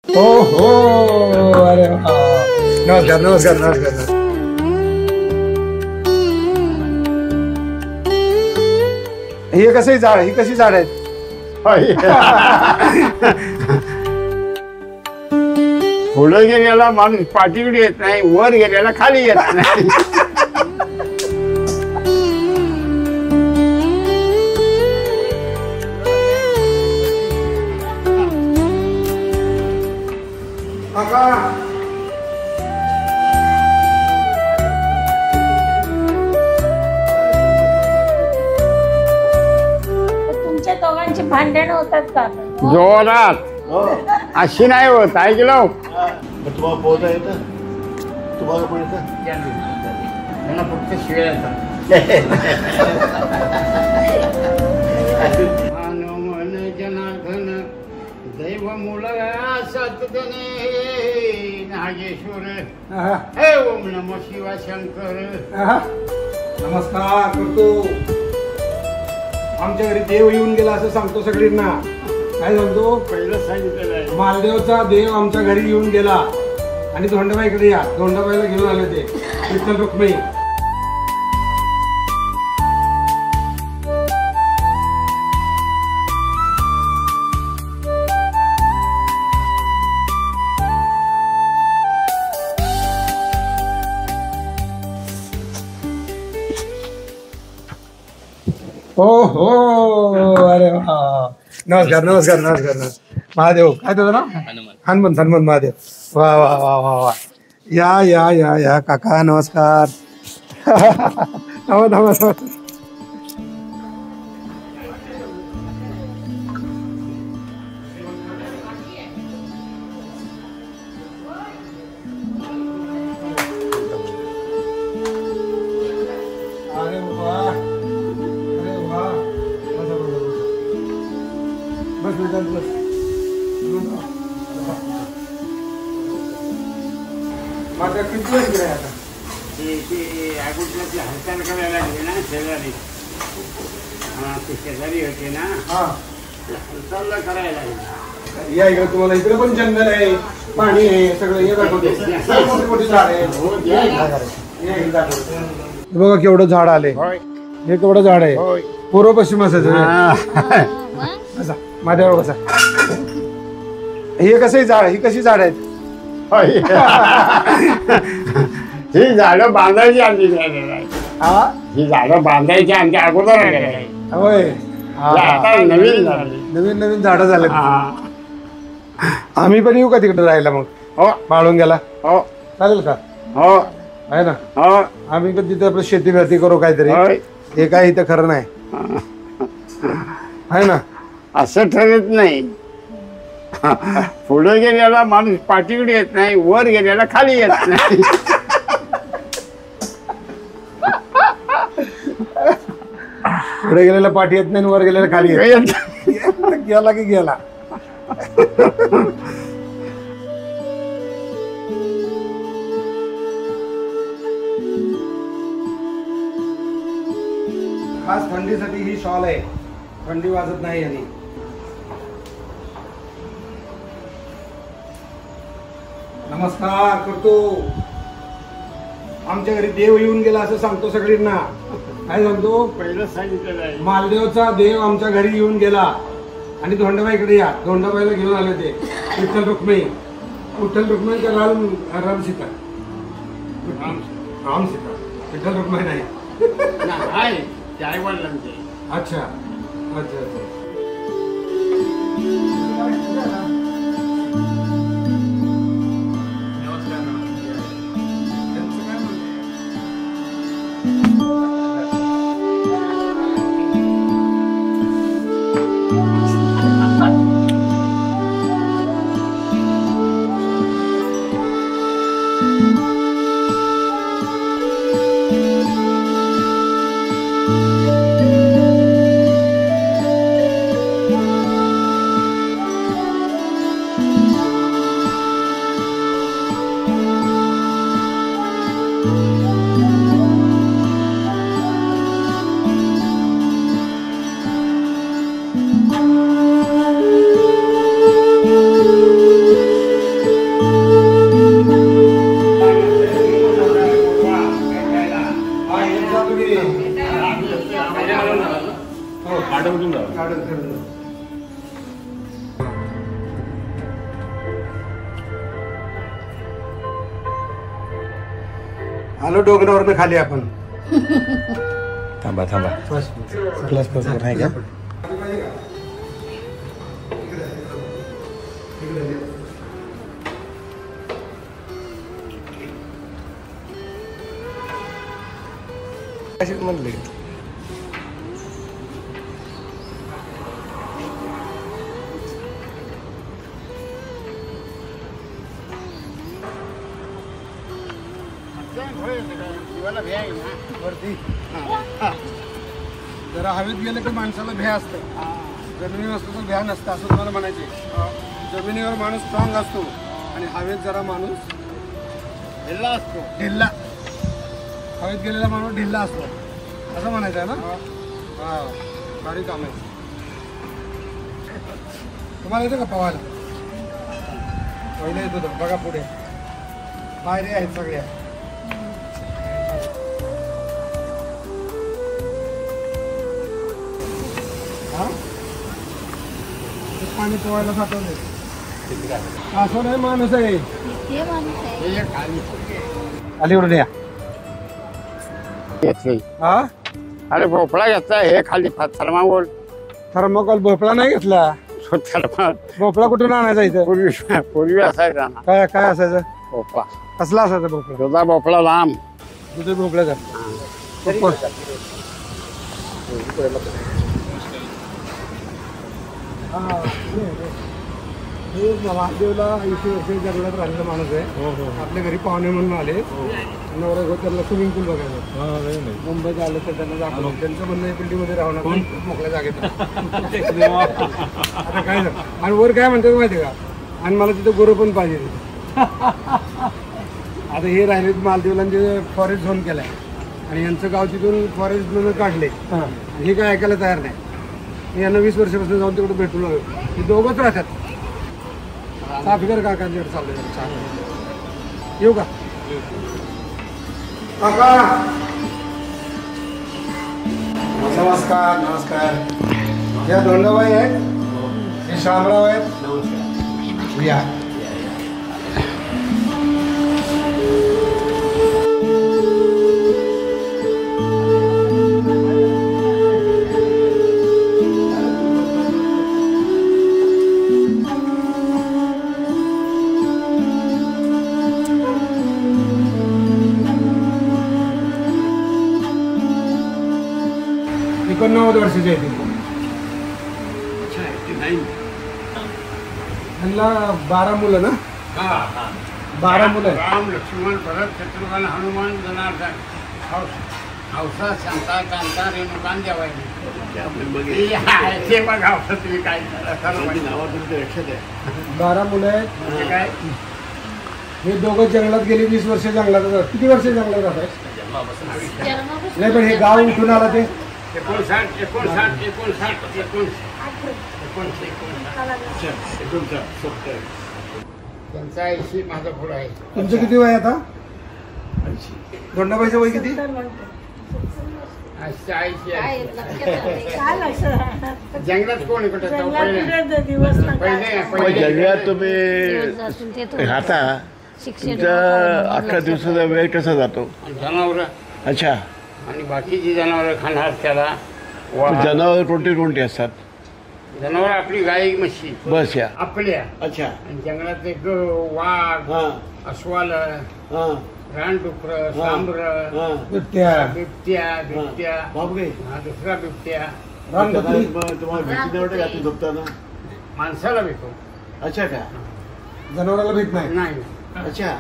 हो हो, अरे वा. नमस्कार नमस्कार नमस्कार. हे कसं झाड, ही कशी झाड आहेत? पुढे गेलेला माणूस पाठीकडे येत नाही, वर गेलेला खाली येत नाही. तुमच्या दोघांची भांडण होतात का? जोरात अशी नाही होत. ऐकलं तुम्हाला पोहता येतं? तुम्हाला पण येतं? मला फक्त शिव्या येतात. मन जनार्दन दैव मुला सतगणे नागेश्वर हे ओम नम शिवा शंकर. नमस्कार करतो. आमच्या घरी देव येऊन गेला असं सांगतो सगळ्यांना. काय सांगतो? पहिलं सांगितलेलं आहे. मालदेवचा देव आमच्या घरी येऊन गेला आणि धोंडाबाईकडे या. धोंडाबाईला घेऊन आले ते विठ्ठल रुक्मिणी. हो हो, अरे वा. नमस्कार नमस्कार नमस्कार नमस्कार. महादेव, काय तुझं नाव? हनुमंत. हनुमंत महादेव. वा वा वा वा वा. या या या या काका, नमस्कार. थांबा. अरे वा, अरे वा. बस. माझा किती वेळ गेला आता? अगोदरची हालचाल करायला लागली ना शेजारी. ते शेजारी होते ना, हालचाल करायला लागली. या इकडे. तुम्हाला इकडे पण जंगल आहे, पाणी आहे, सगळं हे दाखवते. मोठी मोठी झाड आहे. बघा केवढं झाड आले. हे केवढं झाड आहे. पूर्व पश्चिम असायचं. माझ्यावर बसा. हे कसं झाड, ही कशी झाड आहेत? ही झाडं बांधायची आणली नाही. ही झाडं बांधायची आमच्या अगोदर होय. आता नवीन झाली. नवीन नवीन झाडं झाले. आम्ही पण येऊ का तिकडे राहायला मग? हो बाळून गेला. हो चालेल का? हो आहे ना. हो. आम्ही पण तिथे आपलं शेती भरती करू काहीतरी. हे काय इथं खरं नाही आहे ना. असं ठरत नाही. पुढे गेलेला माणूस पाठीकडे येत नाही, वर गेलेला खाली येत नाही. पुढे गेलेला पाठी येत नाही, वर गेलेला खाली येत. गेला की गेला. खास थंडीसाठी ही शॉल आहे. थंडी वाजत नाही यानी. नमस्कार करतो. आमच्या घरी देव येऊन गेला असं सांगतो सगळ्यांना. काय सांगतो? पहिलं सांगितलेलं आहे. मालदेवचा देव आमच्या घरी येऊन गेला आणि धोंडाबाईकडे या. धोंडाबाईला घेऊन आले ते विठ्ठल रुक्मिणी. विठ्ठल रुक्मिणी का राम सीता? राम सीता. विठ्ठल रुक्मिणी नाही. ते आई वडिलांचे. अच्छा अच्छा अच्छा. आलो डोंगरावरनं खाली आपण. थांबा थांबा. प्लस प्लस आहे का? म्हणले जरा हवेत गेलं की माणसाला भ्या असतं, जमिनीवर असतो तर भ्या नसतं असं तुम्हाला म्हणायचे. जमिनीवर माणूस स्ट्रॉंग असतो आणि हवेत जरा माणूस ढिल्ला असतो. ढिल्ला हवेत गेलेला माणूस ढिल्ला असतो असं म्हणायचं आहे ना. हा भारी काम आहे. तुम्हाला येतं का पवायला? पहिलं येत होतं बघा. पुढे पायऱ्या आहेत सगळ्या. पाणी पोवायला साठवले असं नाही. माणूस आहे अलीकडून या. हा अरे भोपळा घेतला हे खाली थर्माकोल. थर्माकोल भोपळा नाही घेतला. भोपळा कुठून आणायचा इथं? पूर्वी असायचा ना काय काय असायचं? भोपळा. कसला असायचा भोपळा? दुधा भोपळा लांब. दुधी भोपळ्याचा. महादेवला 80 वर्ष जंगलात राहिलेला माणूस आहे. आपल्या घरी पाहुणे म्हणून आले. नवरा घेऊन त्यांना स्विमिंग पूल बघायला मुंबईत आलं तर त्यांना दाखवलं. त्यांचं म्हणणं बिल्डिंगमध्ये राहणार मोकळ्या जागेत. आता काय झालं आणि वर काय म्हणतात माहिती आहे का? आणि मला तिथं गोरं पण पाहिजे. आता हे राहिलेत मालदीवलांचे फॉरेस्ट झोन केलाय आणि यांचं गाव तिथून फॉरेस्ट झोन काढले. हे काय ऐकायला तयार नाही. मी यांना 20 वर्षापासून जाऊन तिकडे भेटू लागलो. हे दोघंच राहतात. साफीकर काकांच्याकडे चालले. येऊ का काका? नमस्कार. नमस्कार. या धोंडाबाई आहेत, हे शामराव आहेत. या पण 90 वर्षाचे आहेत. त्यांना 12 मुलं ना? 12 मुलं. राम लक्ष्मण भरत शत्रुघ्न हनुमान जनार्दन औषध शांता कांता रेणुकांत जेवायला. ते बघा औषध तुम्ही काय लक्षात आहे. 12 मुलं आहेत. काय हे दोघं जंगलात गेले. 20 वर्ष जंगलात. किती वर्ष जंगलात राहतात? नाही पण हे गाव उठून आला ते 59. त्यांचा 80 माझा पुढं आहे. तुमचं किती वय आता? धोंडाबाईचं वय किती? 80. काय लक्षात? जंगलात कोण आहे कुठे मग जंगलात तुम्ही राहता. तुमचा अख्खा दिवसाचा वेळ कसा जातो? जनावर अच्छा. आणि बाकीची जनावर खाणार त्याला. जनावर कोणती कोणती असतात? जनावर आपली गाय म्हशी बस या आपल्या. अच्छा. आणि जंगलात एक वाघ, अस्वल, रानडुकर, सांबर, बिबट्या. बिबट्या. बापरे. हा दुसरा बिबट्या. रानबकरी. तुम्हाला भीती नव्हते का झोपताना? माणसाला भेटतो. अच्छा का? जनावराला भीत नाही. नाही. अच्छा.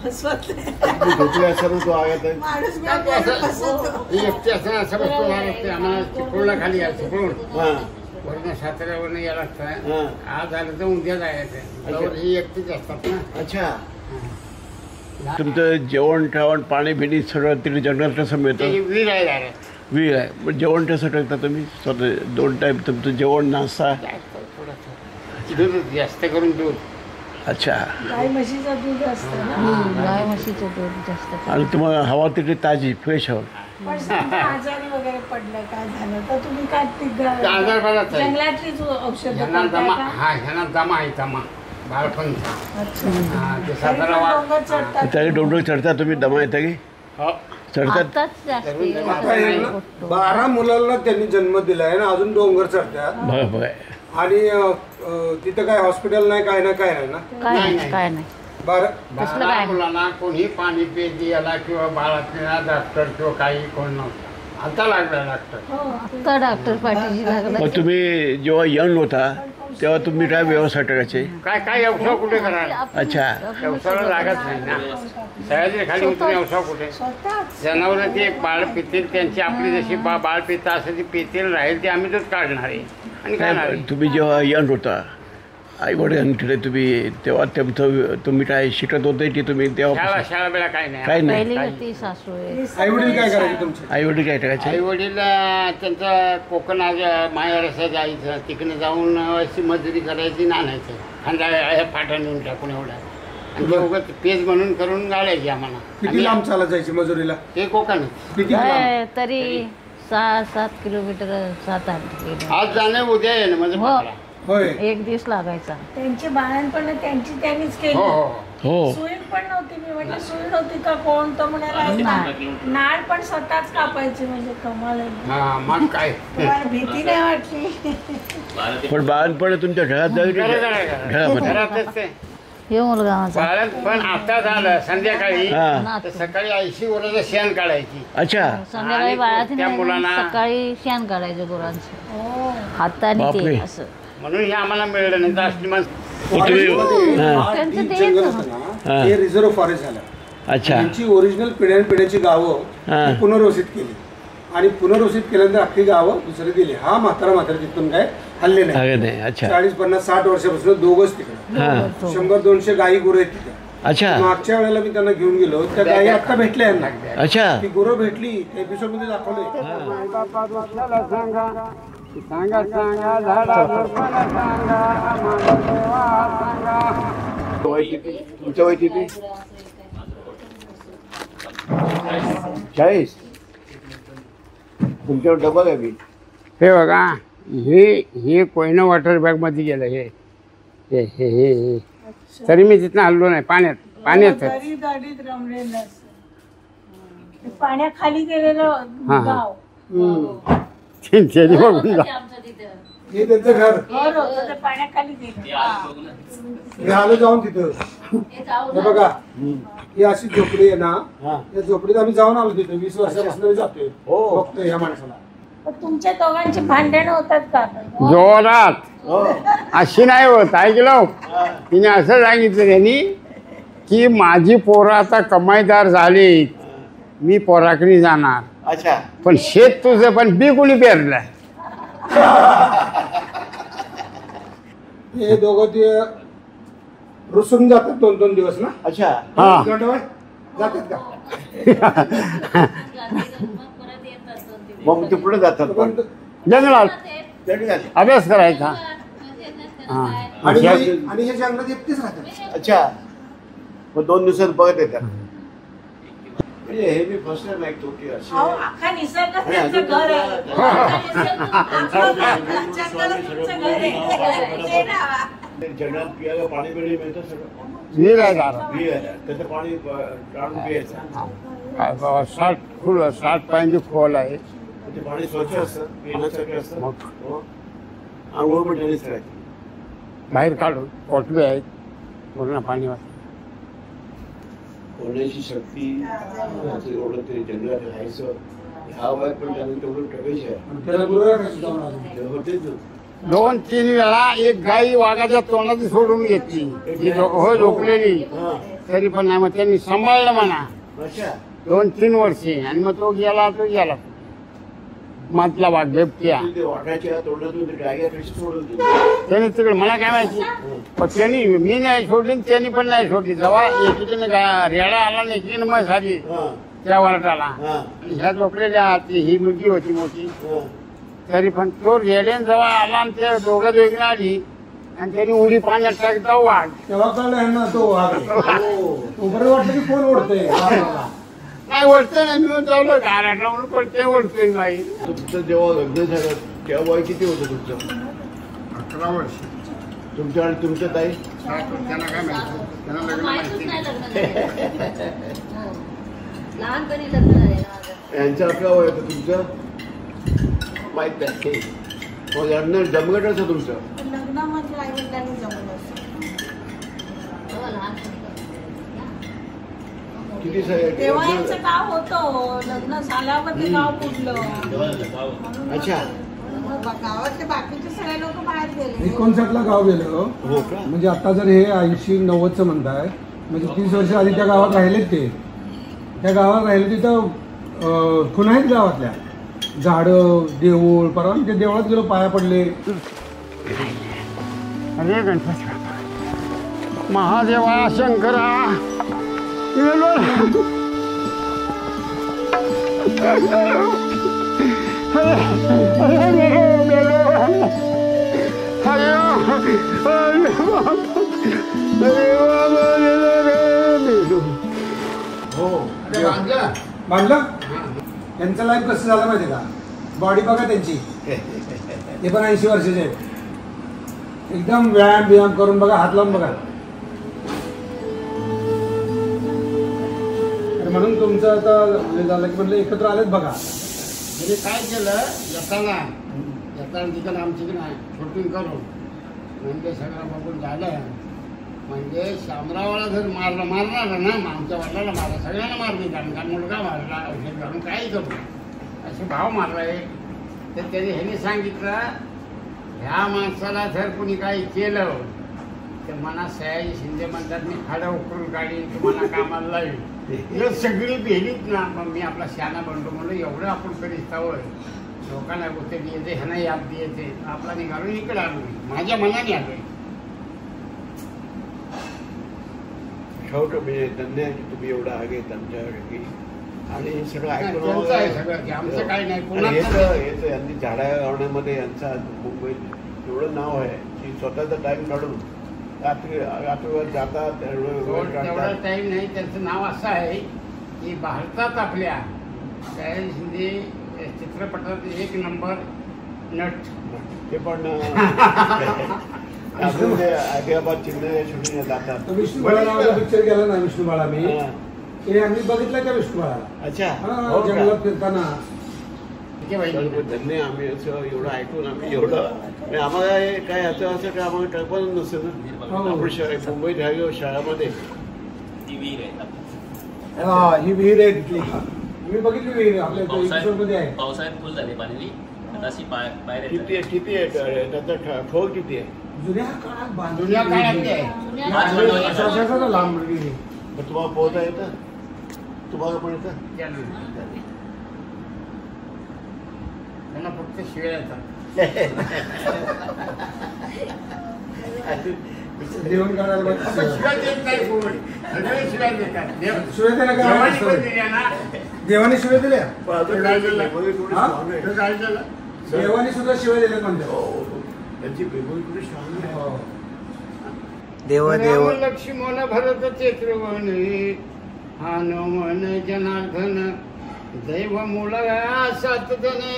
फसवत तुम्ही झोपले असताना तो आगात आहे. माणूस ही एकटी असताना असं बसतो लागते. आम्हाला चिपळूणला खाली यायचं. चिपळूण हां वरनं साताऱ्यावरनं यायला लागतं. हां. आज आलं तर उद्या जायचं. त्यावर ही एकटीच असतात ना. अच्छा. तुमचं जेवण ठावण पाणी बिणी सगळं तिथे जंगलात कसं मिळतं? त्याची विहीर आहे दारात. विहीर आहे. मग जेवण कसं टाकता तुम्ही स्वतः? 2 टाईम तुमचं जेवण नाश्ता? दूध जास्त करून दूध. अच्छा. गाय म्हशीचं दूध असतं ना. गाय म्हशीचं दूध जास्त. आणि तुम्हाला हवा तिथे ताजी फ्रेश हवं. पण समजा आजारी वगैरे पडलं काय झालं तर तुम्ही काय ती आजार बराच आहे. जंगलातलीच औषधं ह्यांना करताय दमा. का? हा ह्यांना दमा आहे. दमा बाळपणचा अच्छा ते तरी सातारा पण वाट डोंगर चढतात. तरी डोंगर चढता तुम्ही दमा येता की हो चढतात आताच जास्ती आता हे ना 12 मुलांना त्यांनी जन्म दिलाय ना अजून डोंगर चढतात बघ आणि तिथं काय हॉस्पिटल नाही काय नाही ना काय नाही 12 तसलं काय? मुलांना कोणी पाणी पेजी याला किंवा बाळाला डॉक्टर किंवा काही कोण नव्हतं आता लागला डॉक्टर आता डॉक्टर पाठीशी लागला मग तुम्ही जेव्हा यंग होता तेव्हा तुम्ही काय व्यवसाय करायचे काय काय व्यवसाय कुठे करायला अच्छा व्यवसायाला लागत नाही ना सह्याद्री खाली उतरून व्यवसाय कुठे स्वतःच जनावर ते एक बाळ पितील त्यांची आपली जशी बाळ पिता असं ती पितील राहील ते आम्ही दूध काढणार आहे आणि खाणार काय आहे. तुम्ही जेव्हा यंग होता आई वडील तुम्ही तेव्हा तुमचं तुम्ही काय शिकत होते की तुम्ही तेव्हा शाळा बेळा काही नाही काय नाही पहिली होती सासू आहे. आई वडील काय करायचे तुमचे आई वडील काय आई करायचे वडील त्यांचं कोकण माहेर असं जायचं तिकडे जाऊन अशी मजुरी करायची नाणायचं खांदा फाटा नेऊन टाकून एवढा आणि ते उगाच पेज म्हणून करून गाळायची आम्हाला किती लांब चालत जायचे मजुरीला ते कोकण किती लांब काय तरी 6-7 किलोमीटर 7-8 किलोमीटर आज जाणं उद्या येणं म्हणजे हो. पकडा. होय एक दिवस लागायचा. त्यांची बाळणपण त्यांची त्यांनीच हो केली हो हो सुईण पण नव्हती. मी म्हटलं सुईण होती का कोण तो म्हणाला नाळ पण स्वतःच कापायची. म्हणजे कमाल आहे. हा मग काय तुम्हाला भीती नाही वाटली? पण बाळपण तुमच्या घरात जाईल घरामध्ये घरातच ते हे मुलगा माझा बाळात पण आता झालं संध्याकाळी हा नातू. तर सकाळी 80 वराचं शेण काढायची अच्छा संध्याकाळी आणि बाळात त्या मुलांना- सकाळी शेण काढायचं गुरांचं हो हाताने बापरे. ते असं म्हणून हे आम्हाला मिळलं नाही तर असली माणसं मग तुम्ही हां त्यांचं जी तेच जंगल ना. होतं ना हा. ते रिझर्व्ह फॉरेस्ट झालं अच्छा त्यांची ओरिजिनल पिढ्यानपिढ्याची गावं हा. ती पुनर्वसित केली आणि पुनर्वसित केल्यानंतर अख्खी गावं दुसरी दिली. हा म्हातारा तिथून काय हल्ले नाही. अरे नाही अच्छा 40-50-60 वर्षापासून दोघच तिकडे हां 100-200 गायी गुरं आहेत तिथे. अच्छा मागच्या वेळेला मी त्यांना घेऊन गेलो त्या गायी आता भेटल्या यांना. अच्छा ती गुरं भेटली त्या एपिसोड मध्ये दाखवलंय. सांगा सांगा झाडा झुडपाला सांगा आम्हाला देवा सांगा. तुमचं वय किती 40 तुमच्यावर डबल आहे मी हे बघा हे कोयना वॉटर बॅग मध्ये गेलं हे हे तरी मी तिथनं हल्लो नाही पाण्यात तरी गाडीत रमलेलं असं. ते पाण्याखाली गेलेलं हा. गाव त्यांनी बघून जा. हे त्यांचं घर. घर होतं ते पाण्याखाली गेलं. मी आलो जाऊन तिथं. हे बघा ही अशी झोपडी आहे ना या झोपडीत आम्ही जाऊन आलो तिथे 20 वर्षापासून आम्ही जातोय बघतोय ह्या माणसाला. पण तुमच्या दोघांची भांडणं होतात का? जोरात अशी नाही होत ऐकलं तिने असं सांगितलं त्यांनी की माझी पोरं आता कमाईदार झाली मी पोराकडे जाणार अच्छा पण शेत तुझं पण बी कुणी पेरलंय हे दोघं ते रुसून जातात 2-2 दिवस ना. अच्छा हा गंडवळ जातात का मग ते पुढे जातात पण जंगलात त्यांनी जातात. अभ्यास करायचा हा आणि हे जंगलात एकटेच राहतात. अच्छा मग 2 दिवसात बघत येतात म्हणजे हे मी फर्स्ट टाइम ऐकतो की असे अहो, अख्खा निसर्ग त्यांचं घर आहे. जंगलात तुमचं घर आहे. ते राहा. जंगलात पियाला पाणी बिणी मिळतं सगळं विहीर आहे दारात. त्याचं पाणी काढून प्यायचं 60 पायांची खोल आहे ते पाणी स्वच्छ असतं पिण्यासारखं असतं हो. आंघोळ पण त्यांनीच करायची बाहेर काढून कोटवे आहेत पूर्ण पाणी होण्याची शक्ती एवढं ते जंगलात राहायचं ह्या वयात पण त्यांनी तेवढं ठेवायची आहे त्याला गुरु जाऊन आलो. होतेच 2-3 वेळा एक गाई वाघाच्या तोंडात सोडून घेतली ती हो झोपलेली तरी पण नाही मग त्यांनी सांभाळलं म्हणा अच्छा 2-3 वर्षे आणि मग तो गेला मधला वाघ बिबट्या ते वाटाच्या तोंडातून ते डायग्या कशी सोडून दिली त्यांनी तिकडे मला काय माहिती पण त्यांनी मी नाही सोडली त्यांनी पण नाही सोडली जेव्हा एकीकडे रेडा आला नाही एकीकडे मग झाली त्या वरटाला ह्या झोपलेल्या हाती ही मुलगी होती मोठी तरी पण तो रेड्यान जेव्हा आला आणि ते दोघं वेगळी आली आणि त्यांनी उडी पाण्यात टाकता वाघ तेव्हा कळलं ह्यांना तो वाघ आहे. तो बरं वाटलं की कोण ओढतंय नाही ओढतोय ना मी जावलं घरातला म्हणून पण ते ओढतोय नाही तुमचं जेव्हा लग्न झालं तेव्हा वय किती होतं तुमचं 11 वर्ष तुमच्या आणि तुमच्या ताई त्यांना काय माहिती, त्यांना लग्न माहितच नाही माहिती. लग्न झालं. हो. लहानपणी लग्न झालेलं माझं. यांचं आपलं वय होतं तुमचं माहीत नाही. मग लग्न जमगट असं तुमचं लग्नामध्ये आई-वडिलांनी जमवलं असतं. हो, लहानपणी. किती तेव्हा यांचं गाव होतं, लग्न झाल्यावर ते गाव फुटलं. अच्छा. गावातले बाकीचे सगळे लोक बाहेर गेले. 59ला गाव गेलं. हो का? म्हणजे आता जर हे 80-90चं म्हणताय, म्हणजे 30 वर्ष आधी त्या गावात राहिलेत ते. त्या गावात राहिले तिथं खुणा आहेत गावातल्या, झाडं, देऊळ. परवा ते देवळात गेलो, पाया पडले. अरे गणपती बाप्पा, महादेवा शंकरा गेलो. बांधलं. त्यांचं लाईफ कसं झालं माहिती का? बॉडी बघा त्यांची, ते पण 80 वर्षाचे आहेत. एकदम व्यायाम करून बघा, हात लावून बघा. म्हणून तुमचं आता झालं की म्हणलं एकत्र आलेत बघा. म्हणजे काय केलं, येताना तिकडं आमच्याकडे शूटिंग करून म्हणजे सगळं बघून झालं. म्हणजे शामरावाला जर मारणार ना, आमच्या वडिलाला मारला, सगळ्यांना मारली, कारण मुलगा मारला, औषध घालून काही करू असे भाव मारलाय. तर त्याने ह्याने सांगितलं, ह्या माणसाला जर कोणी काही केलं तर मला सयाजी शिंदे म्हणतात, मी खाडा उकरून काढीन, तुम्हाला कामाला लावेल. सगळी भेलीत ना. मग मी आपला शहाणा बनतो म्हणलं, एवढं आपण करीत हवं, लोकांना गोष्ट येते, ह्यांना याद द्यायचे, आपला निघालो इकडे आलो, माझ्या मनाने आलोय. शेवट म्हणजे धन्य आहे की तुम्ही एवढं आगेत आमच्याकडे आणि हे सगळं त्यांचं आहे सगळं, ते आमचं काही नाही. येतं यांनी झाडा लावण्यामध्ये यांचा मुंबईत एवढं नाव आहे की स्वतःचा टाइम काढून रात्रीवर जातात, तेवढा टाईम नाही. त्यांचं नाव असं आहे की भारतात आपल्या सयाजी शिंदे चित्रपटात 1 नंबर नट. ते पण हैदराबाद चेन्नई शूटिंग जातात. विष्णुबाळा नावाचा पिक्चर केला ना, विष्णुबाळा. मी ते आम्ही बघितलं त्या विष्णुबाळाला. अच्छा. जंगलात फिरताना. धन्य आम्ही असं एवढं ऐकून आम्ही एवढं आम्हाला काय असं काय आम्हाला कल्पना नसतं ना. आपण मुंबईत राहिलो शाळामध्ये ही विहीर आहे तिथली. मी बघितली विहीर आपल्या मध्ये आहे. पावसाळ्यात फुल झाले पाणी. किती आहे त्याचा खोल किती आहे? जुन्या काळात जुन्या काळातली आहे. लांब विहीर. तुम्हाला पोहता येतं? तुम्हाला पण येतं? त्यांना फक्त शिव्या येतात. जेवण करायला शिव्या देत नाही कोण, सगळे शिव्या देतात. शिव्या द्यायला देवाने पण दिल्या ना. देवाने शिव्या दिल्या. काय झालं? देवाने सुद्धा शिव्या दिल्या म्हणतात. त्यांची बेगोई कुठे श्रावण आहे. देव देव लक्ष्मण भरत चेत्रवणे हनुमन जनार्दन दैव मूळ सतजने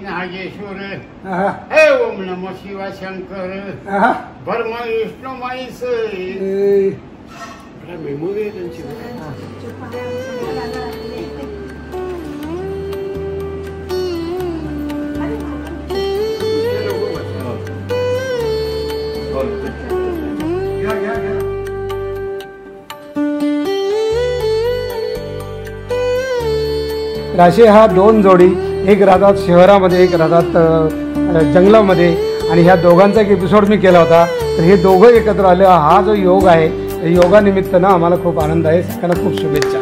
नागेश्वर हे ओम नम शिवा शंकर ब्रह्म विष्णू माईस. मेमोरी आहे त्यांची. असे हा 2 जोडी, एक राहतात शहरामध्ये, एक राहतात जंगलामध्ये. आणि ह्या दोघांचा एक एपिसोड मी केला होता. तर हे दोघं एकत्र आले, हा जो योग आहे, योगानिमित्त ना आम्हाला खूप आनंद आहे. सगळ्यांना खूप शुभेच्छा.